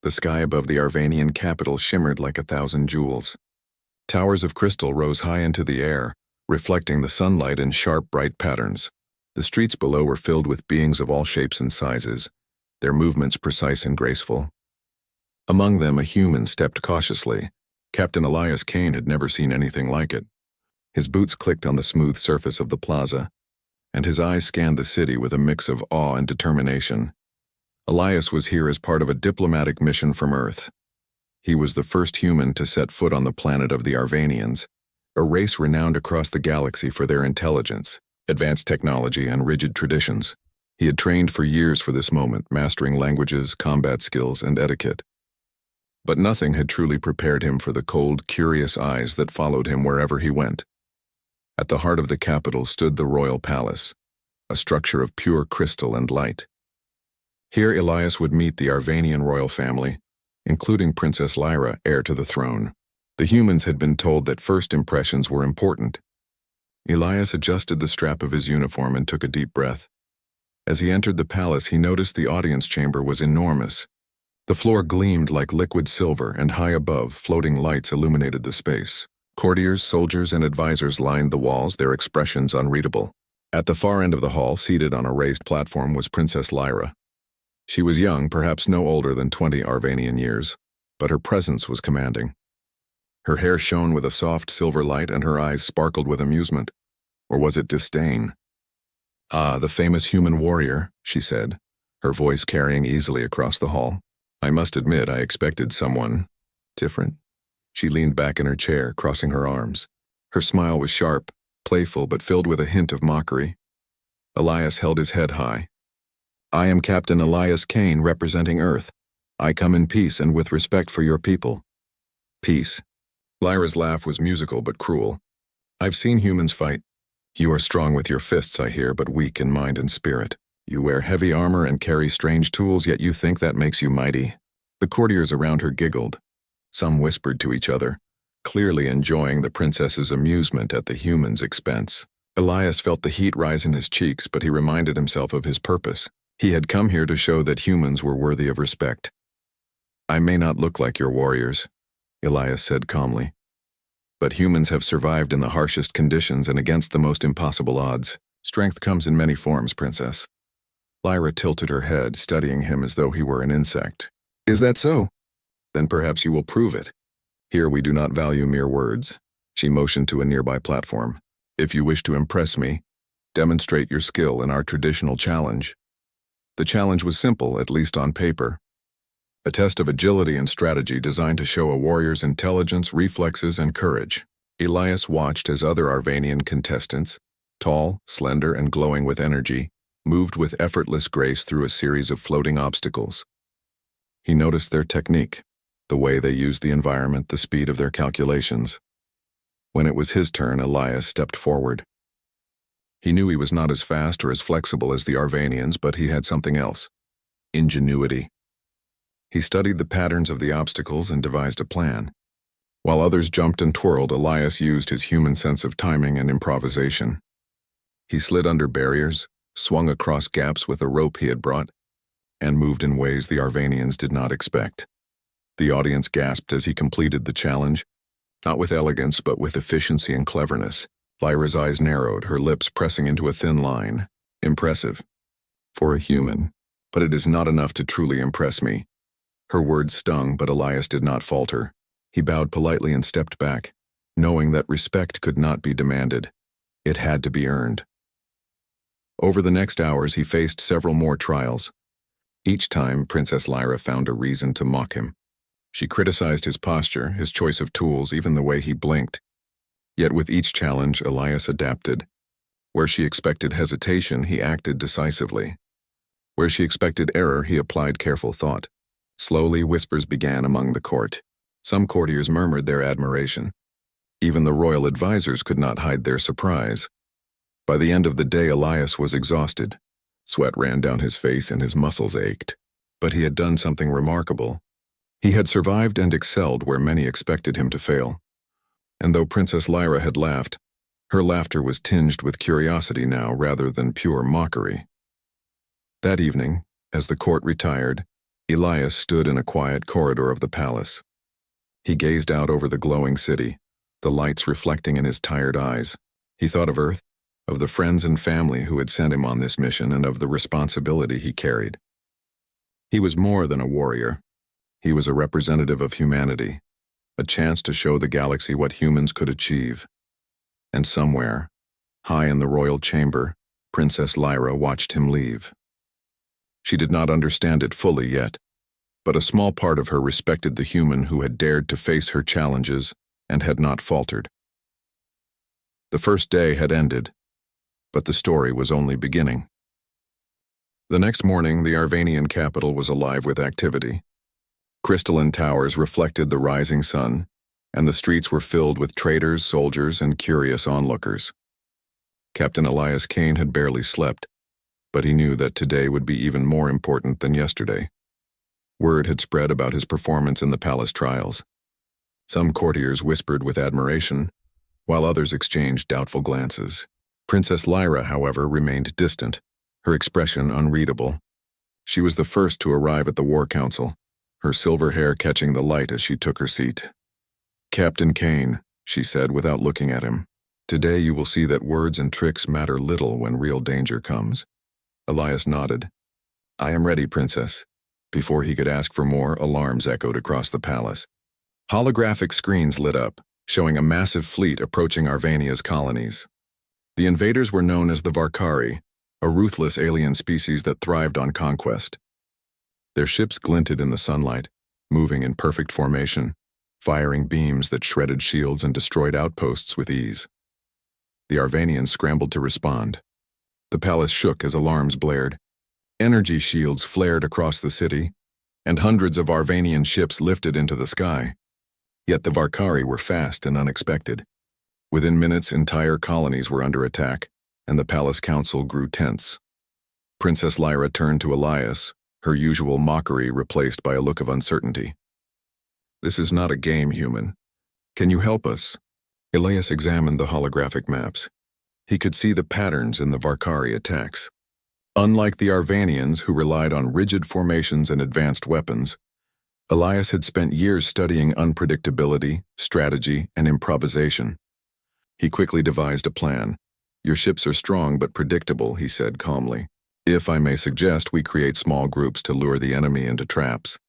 The sky above the Arvanian capital shimmered like 1,000 jewels. Towers of crystal rose high into the air, reflecting the sunlight in sharp, bright patterns. The streets below were filled with beings of all shapes and sizes, their movements precise and graceful. Among them, a human stepped cautiously. Captain Elias Kane had never seen anything like it. His boots clicked on the smooth surface of the plaza, and his eyes scanned the city with a mix of awe and determination. Elias was here as part of a diplomatic mission from Earth. He was the first human to set foot on the planet of the Arvanians, a race renowned across the galaxy for their intelligence, advanced technology, and rigid traditions. He had trained for years for this moment, mastering languages, combat skills, and etiquette. But nothing had truly prepared him for the cold, curious eyes that followed him wherever he went. At the heart of the capital stood the royal palace, a structure of pure crystal and light. Here Elias would meet the Arvanian royal family, including Princess Lyra, heir to the throne. The humans had been told that first impressions were important. Elias adjusted the strap of his uniform and took a deep breath. As he entered the palace, he noticed the audience chamber was enormous. The floor gleamed like liquid silver, and high above, floating lights illuminated the space. Courtiers, soldiers, and advisors lined the walls, their expressions unreadable. At the far end of the hall, seated on a raised platform, was Princess Lyra. She was young, perhaps no older than 20 Arvanian years, but her presence was commanding. Her hair shone with a soft silver light, and her eyes sparkled with amusement. Or was it disdain? "Ah, the famous human warrior," she said, her voice carrying easily across the hall. "I must admit I expected someone different." She leaned back in her chair, crossing her arms. Her smile was sharp, playful, but filled with a hint of mockery. Elias held his head high. "I am Captain Elias Kane, representing Earth. I come in peace and with respect for your people." "Peace?" Lyra's laugh was musical but cruel. "I've seen humans fight. You are strong with your fists, I hear, but weak in mind and spirit. You wear heavy armor and carry strange tools, yet you think that makes you mighty." The courtiers around her giggled. Some whispered to each other, clearly enjoying the princess's amusement at the human's expense. Elias felt the heat rise in his cheeks, but he reminded himself of his purpose. He had come here to show that humans were worthy of respect. "I may not look like your warriors," Elias said calmly, "but humans have survived in the harshest conditions and against the most impossible odds. Strength comes in many forms, Princess." Lyra tilted her head, studying him as though he were an insect. "Is that so? Then perhaps you will prove it. Here we do not value mere words." She motioned to a nearby platform. "If you wish to impress me, demonstrate your skill in our traditional challenge." The challenge was simple, at least on paper. A test of agility and strategy designed to show a warrior's intelligence, reflexes, and courage. Elias watched as other Arvanian contestants, tall, slender, and glowing with energy, moved with effortless grace through a series of floating obstacles. He noticed their technique, the way they used the environment, the speed of their calculations. When it was his turn, Elias stepped forward. He knew he was not as fast or as flexible as the Arvanians, but he had something else: ingenuity. He studied the patterns of the obstacles and devised a plan. While others jumped and twirled, Elias used his human sense of timing and improvisation. He slid under barriers, swung across gaps with a rope he had brought, and moved in ways the Arvanians did not expect. The audience gasped as he completed the challenge, not with elegance but with efficiency and cleverness. Lyra's eyes narrowed, her lips pressing into a thin line. "Impressive. For a human. But it is not enough to truly impress me." Her words stung, but Elias did not falter. He bowed politely and stepped back, knowing that respect could not be demanded. It had to be earned. Over the next hours, he faced several more trials. Each time, Princess Lyra found a reason to mock him. She criticized his posture, his choice of tools, even the way he blinked. Yet with each challenge, Elias adapted. Where she expected hesitation, he acted decisively. Where she expected error, he applied careful thought. Slowly, whispers began among the court. Some courtiers murmured their admiration. Even the royal advisors could not hide their surprise. By the end of the day, Elias was exhausted. Sweat ran down his face and his muscles ached. But he had done something remarkable. He had survived and excelled where many expected him to fail. And though Princess Lyra had laughed, her laughter was tinged with curiosity now rather than pure mockery. That evening, as the court retired, Elias stood in a quiet corridor of the palace. He gazed out over the glowing city, the lights reflecting in his tired eyes. He thought of Earth, of the friends and family who had sent him on this mission, and of the responsibility he carried. He was more than a warrior. He was a representative of humanity, a chance to show the galaxy what humans could achieve. And somewhere, high in the royal chamber, Princess Lyra watched him leave. She did not understand it fully yet, but a small part of her respected the human who had dared to face her challenges and had not faltered. The first day had ended, but the story was only beginning. The next morning, the Arvanian capital was alive with activity. Crystalline towers reflected the rising sun, and the streets were filled with traders, soldiers, and curious onlookers. Captain Elias Kane had barely slept, but he knew that today would be even more important than yesterday. Word had spread about his performance in the palace trials. Some courtiers whispered with admiration, while others exchanged doubtful glances. Princess Lyra, however, remained distant, her expression unreadable. She was the first to arrive at the War Council, her silver hair catching the light as she took her seat. "Captain Kane," she said without looking at him, "today you will see that words and tricks matter little when real danger comes." Elias nodded. "I am ready, Princess." Before he could ask for more, alarms echoed across the palace. Holographic screens lit up, showing a massive fleet approaching Arvania's colonies. The invaders were known as the Varkari, a ruthless alien species that thrived on conquest. Their ships glinted in the sunlight, moving in perfect formation, firing beams that shredded shields and destroyed outposts with ease. The Arvanians scrambled to respond. The palace shook as alarms blared. Energy shields flared across the city, and hundreds of Arvanian ships lifted into the sky. Yet the Varkari were fast and unexpected. Within minutes, entire colonies were under attack, and the palace council grew tense. Princess Lyra turned to Elias, her usual mockery replaced by a look of uncertainty. "This is not a game, human. Can you help us?" Elias examined the holographic maps. He could see the patterns in the Varkari attacks. Unlike the Arvanians, who relied on rigid formations and advanced weapons, Elias had spent years studying unpredictability, strategy, and improvisation. He quickly devised a plan. "Your ships are strong but predictable," he said calmly. "If I may suggest, we create small groups to lure the enemy into traps.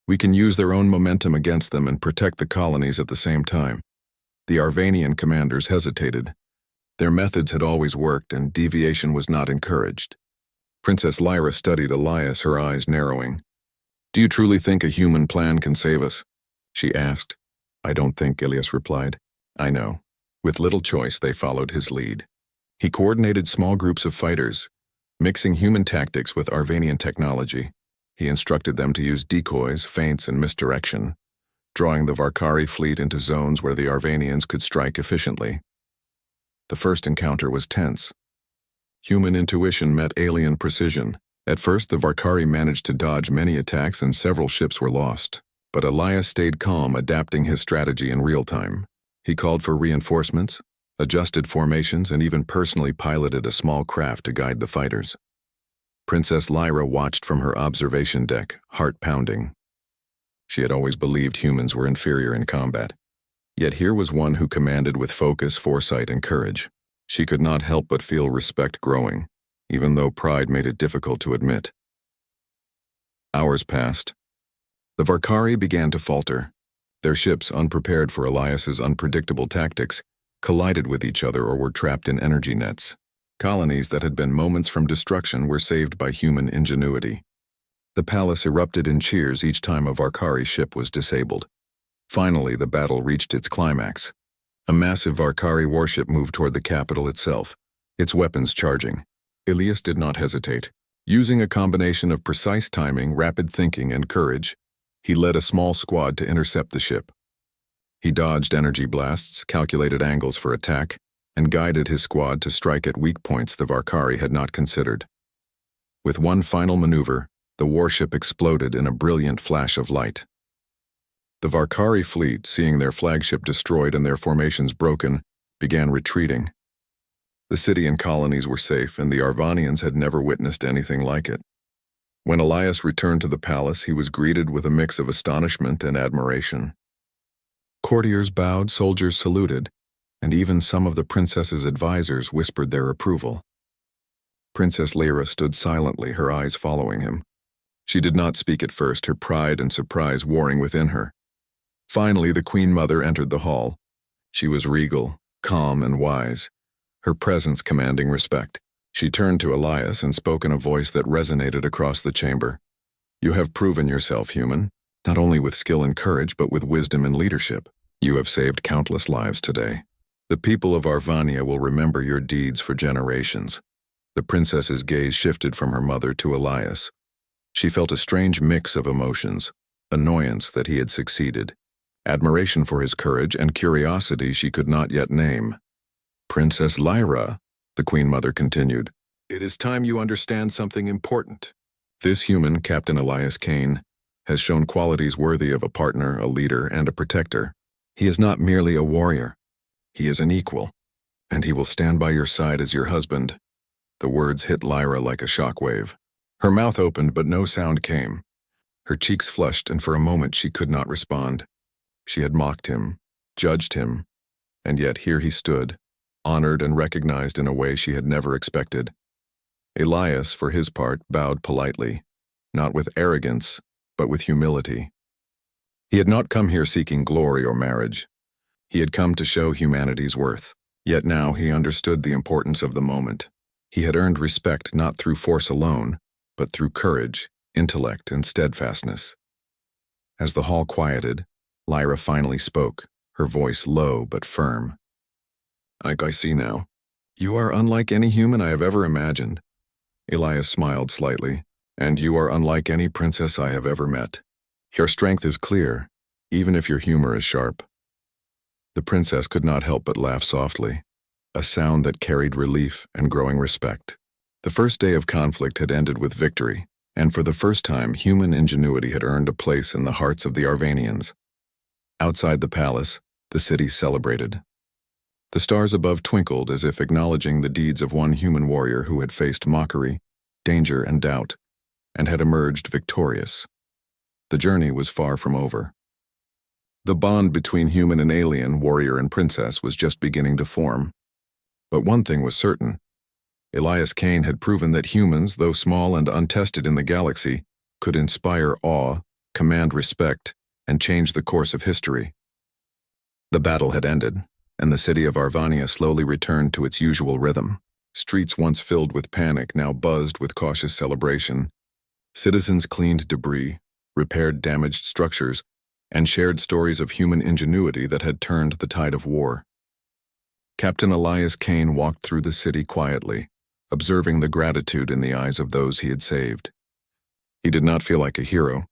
We can use their own momentum against them and protect the colonies at the same time." The Arvanian commanders hesitated. Their methods had always worked, and deviation was not encouraged. Princess Lyra studied Elias, her eyes narrowing. "Do you truly think a human plan can save us?" she asked. "I don't think," Elias replied. "I know." With little choice, they followed his lead. He coordinated small groups of fighters, mixing human tactics with Arvanian technology. He instructed them to use decoys, feints, and misdirection, drawing the Varkari fleet into zones where the Arvanians could strike efficiently. The first encounter was tense. Human intuition met alien precision. At first, the Varkari managed to dodge many attacks and several ships were lost. But Elias stayed calm, adapting his strategy in real time. He called for reinforcements, adjusted formations, and even personally piloted a small craft to guide the fighters. Princess Lyra watched from her observation deck, heart pounding. She had always believed humans were inferior in combat. Yet here was one who commanded with focus, foresight, and courage. She could not help but feel respect growing, even though pride made it difficult to admit. Hours passed. The Varkari began to falter. Their ships, unprepared for Elias's unpredictable tactics, collided with each other or were trapped in energy nets. Colonies that had been moments from destruction were saved by human ingenuity. The palace erupted in cheers each time a Varkari ship was disabled. Finally, the battle reached its climax. A massive Varkari warship moved toward the capital itself, its weapons charging. Elias did not hesitate. Using a combination of precise timing, rapid thinking, and courage, he led a small squad to intercept the ship. He dodged energy blasts, calculated angles for attack, and guided his squad to strike at weak points the Varkari had not considered. With one final maneuver, the warship exploded in a brilliant flash of light. The Varkari fleet, seeing their flagship destroyed and their formations broken, began retreating. The city and colonies were safe, and the Arvanians had never witnessed anything like it. When Elias returned to the palace, he was greeted with a mix of astonishment and admiration. Courtiers bowed, soldiers saluted, and even some of the princess's advisors whispered their approval. Princess Lyra stood silently, her eyes following him. She did not speak at first, her pride and surprise warring within her. Finally, the Queen Mother entered the hall. She was regal, calm, and wise, her presence commanding respect. She turned to Elias and spoke in a voice that resonated across the chamber. "You have proven yourself human, not only with skill and courage, but with wisdom and leadership. You have saved countless lives today. The people of Arvania will remember your deeds for generations." The princess's gaze shifted from her mother to Elias. She felt a strange mix of emotions, annoyance that he had succeeded, admiration for his courage, and curiosity she could not yet name. "Princess Lyra," the Queen Mother continued, "it is time you understand something important. This human, Captain Elias Kane, has shown qualities worthy of a partner, a leader, and a protector. He is not merely a warrior. He is an equal, and he will stand by your side as your husband." The words hit Lyra like a shockwave. Her mouth opened, but no sound came. Her cheeks flushed, and for a moment she could not respond. She had mocked him, judged him, and yet here he stood, honored and recognized in a way she had never expected. Elias, for his part, bowed politely, not with arrogance, but with humility. He had not come here seeking glory or marriage. He had come to show humanity's worth. Yet now he understood the importance of the moment. He had earned respect not through force alone, but through courage, intellect, and steadfastness. As the hall quieted, Lyra finally spoke, her voice low but firm. "I see now. You are unlike any human I have ever imagined." Elias smiled slightly. "And you are unlike any princess I have ever met. Your strength is clear, even if your humor is sharp." The princess could not help but laugh softly, a sound that carried relief and growing respect. The first day of conflict had ended with victory, and for the first time human ingenuity had earned a place in the hearts of the Arvanians. Outside the palace, the city celebrated. The stars above twinkled as if acknowledging the deeds of one human warrior who had faced mockery, danger, and doubt, and had emerged victorious. The journey was far from over. The bond between human and alien, warrior and princess, was just beginning to form. But one thing was certain. Elias Kane had proven that humans, though small and untested in the galaxy, could inspire awe, command respect, and change the course of history. The battle had ended, and the city of Arvania slowly returned to its usual rhythm. Streets once filled with panic now buzzed with cautious celebration. Citizens cleaned debris, repaired damaged structures, and shared stories of human ingenuity that had turned the tide of war. Captain Elias Kane walked through the city quietly, observing the gratitude in the eyes of those he had saved. He did not feel like a hero.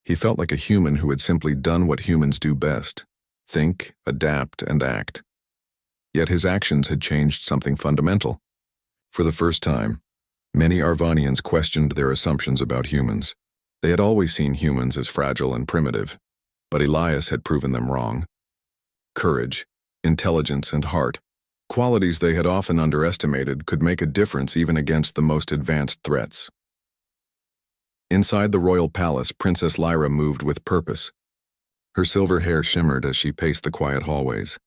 He felt like a human who had simply done what humans do best: think, adapt, and act. Yet his actions had changed something fundamental. For the first time, many Arvanians questioned their assumptions about humans. They had always seen humans as fragile and primitive, but Elias had proven them wrong. Courage, intelligence, and heart, qualities they had often underestimated, could make a difference even against the most advanced threats. Inside the royal palace, Princess Lyra moved with purpose. Her silver hair shimmered as she paced the quiet hallways.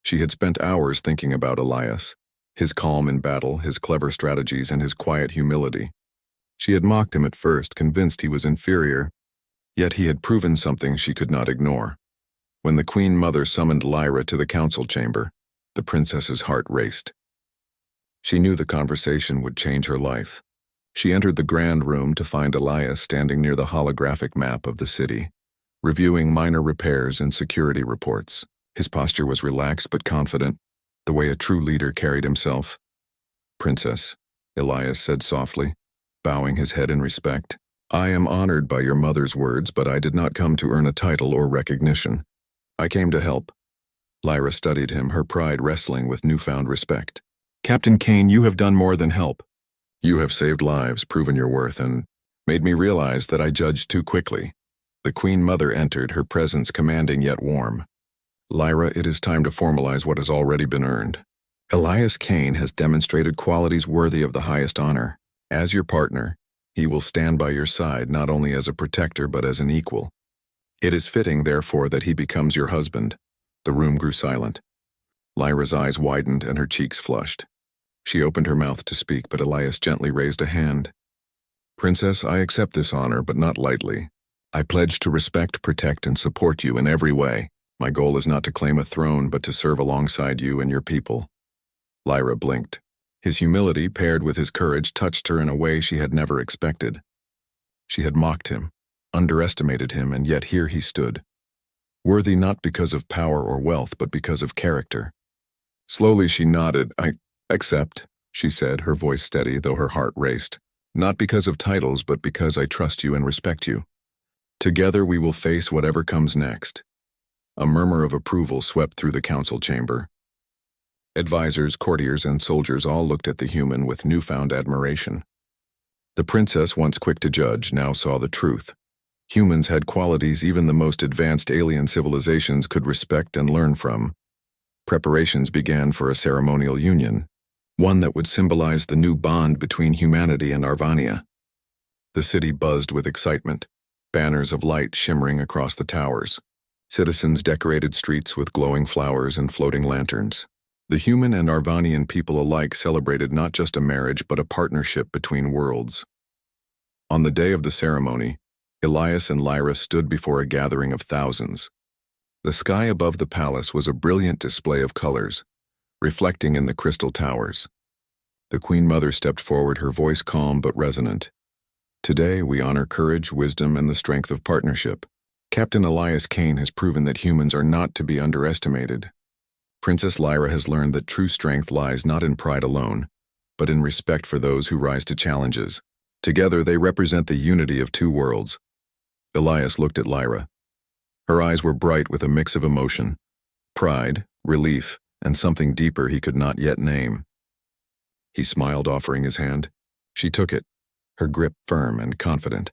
She had spent hours thinking about Elias, his calm in battle, his clever strategies, and his quiet humility. She had mocked him at first, convinced he was inferior, yet he had proven something she could not ignore. When the Queen Mother summoned Lyra to the council chamber, the princess's heart raced. She knew the conversation would change her life. She entered the grand room to find Elias standing near the holographic map of the city, reviewing minor repairs and security reports. His posture was relaxed but confident, the way a true leader carried himself. "Princess," Elias said softly, bowing his head in respect, "I am honored by your mother's words, but I did not come to earn a title or recognition. I came to help." Lyra studied him, her pride wrestling with newfound respect. "Captain Kane, you have done more than help. You have saved lives, proven your worth, and made me realize that I judged too quickly." The Queen Mother entered, her presence commanding yet warm. "Lyra, it is time to formalize what has already been earned. Elias Kane has demonstrated qualities worthy of the highest honor. As your partner, He will stand by your side not only as a protector but as an equal. It is fitting, therefore, that he becomes your husband." The room grew silent. Lyra's eyes widened and her cheeks flushed. She opened her mouth to speak, but Elias gently raised a hand. "Princess, I accept this honor, but not lightly. I pledge to respect, protect, and support you in every way. My goal is not to claim a throne, but to serve alongside you and your people." Lyra blinked. His humility, paired with his courage, touched her in a way she had never expected. She had mocked him, underestimated him, and yet here he stood. Worthy not because of power or wealth, but because of character. Slowly she nodded. "I accept," she said, her voice steady, though her heart raced. "Not because of titles, but because I trust you and respect you. Together we will face whatever comes next." A murmur of approval swept through the council chamber. Advisors, courtiers, and soldiers all looked at the human with newfound admiration. The princess, once quick to judge, now saw the truth. Humans had qualities even the most advanced alien civilizations could respect and learn from. Preparations began for a ceremonial union, one that would symbolize the new bond between humanity and Arvania. The city buzzed with excitement, banners of light shimmering across the towers. Citizens decorated streets with glowing flowers and floating lanterns. The human and Arvanian people alike celebrated not just a marriage but a partnership between worlds. On the day of the ceremony, Elias and Lyra stood before a gathering of thousands. The sky above the palace was a brilliant display of colors, reflecting in the crystal towers. The Queen Mother stepped forward, her voice calm but resonant. "Today we honor courage, wisdom, and the strength of partnership. Captain Elias Kane has proven that humans are not to be underestimated. Princess Lyra has learned that true strength lies not in pride alone, but in respect for those who rise to challenges. Together they represent the unity of two worlds." Elias looked at Lyra. Her eyes were bright with a mix of emotion, pride, relief, and something deeper he could not yet name. He smiled, offering his hand. She took it, her grip firm and confident.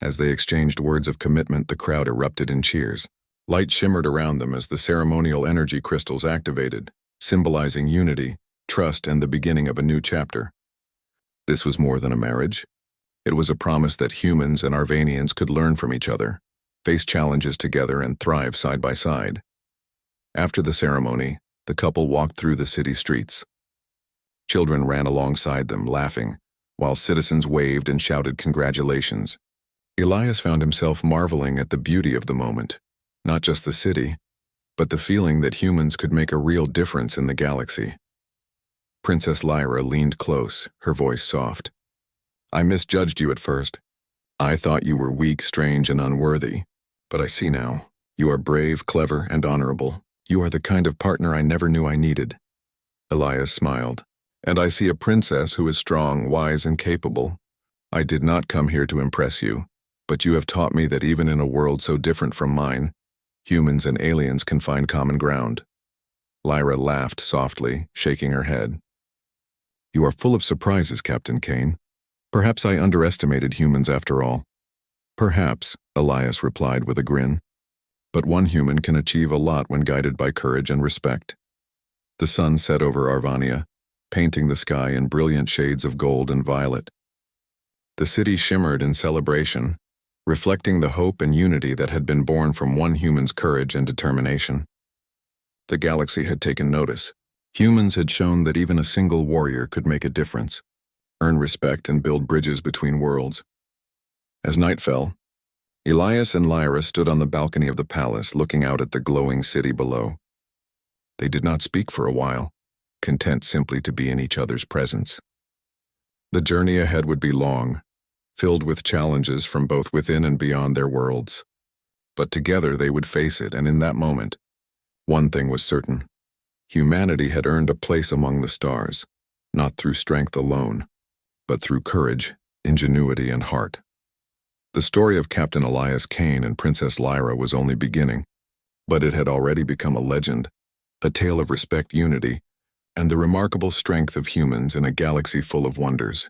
As they exchanged words of commitment, the crowd erupted in cheers. Light shimmered around them as the ceremonial energy crystals activated, symbolizing unity, trust, and the beginning of a new chapter. This was more than a marriage. It was a promise that humans and Arvanians could learn from each other, face challenges together, and thrive side by side. After the ceremony, the couple walked through the city streets. Children ran alongside them, laughing, while citizens waved and shouted congratulations. Elias found himself marveling at the beauty of the moment. Not just the city, but the feeling that humans could make a real difference in the galaxy. Princess Lyra leaned close, her voice soft. "I misjudged you at first. I thought you were weak, strange, and unworthy. But I see now. You are brave, clever, and honorable. You are the kind of partner I never knew I needed." Elias smiled. "And I see a princess who is strong, wise, and capable. I did not come here to impress you, but you have taught me that even in a world so different from mine, humans and aliens can find common ground." Lyra laughed softly, shaking her head. "You are full of surprises, Captain Kane. Perhaps I underestimated humans after all." "Perhaps," Elias replied with a grin. "But one human can achieve a lot when guided by courage and respect." The sun set over Arvania, painting the sky in brilliant shades of gold and violet. The city shimmered in celebration, reflecting the hope and unity that had been born from one human's courage and determination. The galaxy had taken notice. Humans had shown that even a single warrior could make a difference, earn respect, and build bridges between worlds. As night fell, Elias and Lyra stood on the balcony of the palace, looking out at the glowing city below. They did not speak for a while, content simply to be in each other's presence. The journey ahead would be long, filled with challenges from both within and beyond their worlds. But together they would face it, and in that moment, one thing was certain. Humanity had earned a place among the stars, not through strength alone, but through courage, ingenuity, and heart. The story of Captain Elias Kane and Princess Lyra was only beginning, but it had already become a legend, a tale of respect, unity, and the remarkable strength of humans in a galaxy full of wonders.